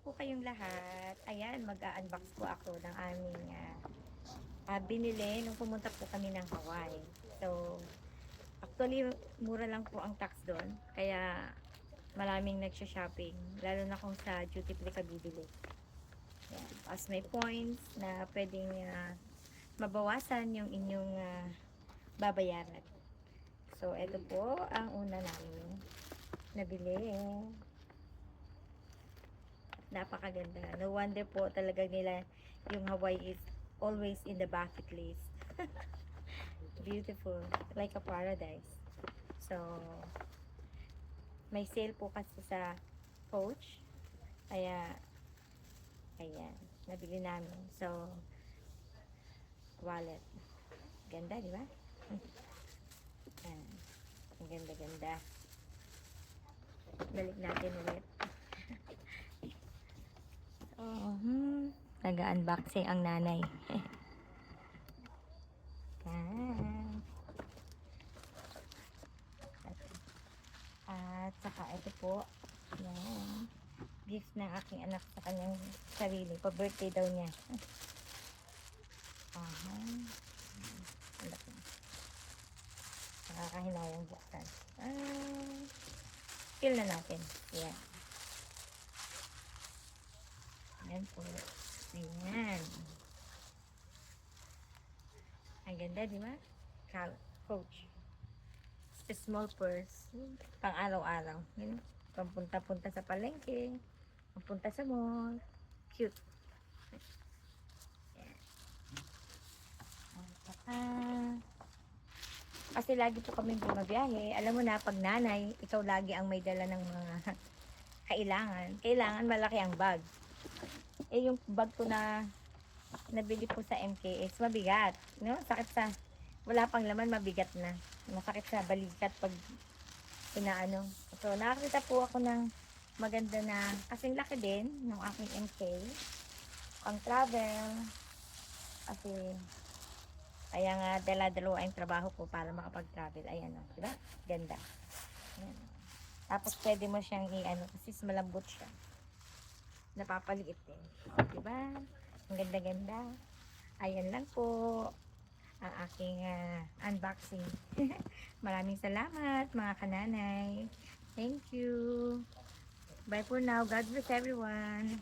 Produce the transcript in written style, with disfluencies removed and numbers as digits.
po kayong lahat. Ayan, mag-unbox po ako ng aming binili nung pumunta po kami ng Hawaii. So, actually, mura lang po ang tax doon. Kaya, maraming nagsha-shopping. Lalo na kung sa duty free ka bibili. Ayan. As may points na pwedeng mabawasan yung inyong babayaran. So, ito po ang una namin nabili. Napakaganda. No wonder po talaga nila yung Hawaii is always in the bucket list. Beautiful. Like a paradise. So, may sale po kasi sa Coach. Kaya, ayan. Nabili namin. So, wallet. Ganda, di ba? Ayan. Ang ganda-ganda. Balik natin ulit. Nag-unboxing ang nanay. At saka ito po, yan, gift ng aking anak sa kanyang sarili. Pa-birthday daw niya. Nakakahinayang buksan. Feel na natin. Yan. Yan po. Ayan. Ang ganda, di ba? Coach. A small purse. Pang araw-araw. Yan. Pampunta-punta sa palengke. Pampunta sa mall. Cute. Yan. Kasi lagi po kami bumabiyahe. Alam mo na, pag nanay, ikaw lagi ang may dala ng mga kailangan. Kailangan malaki ang bag. Eh, yung bag ko na nabili po sa MKS, mabigat. No? Sakit sa, wala pang laman, mabigat na. Masakit sa balikat pag inaano. So, nakakita po ako ng maganda na, kasing laki din ng aking MK. Pang travel. Kasi, kaya nga, dala-dalawa ang trabaho ko para makapag-travel. Ayan o, diba? Ganda. Ayan. Tapos, pwede mo siyang i-ano, kasi malambot siya. Napapaliit din. Diba? Ang ganda-ganda. Ayan lang po ang aking unboxing. Maraming salamat mga kananay. Thank you. Bye for now. God bless everyone.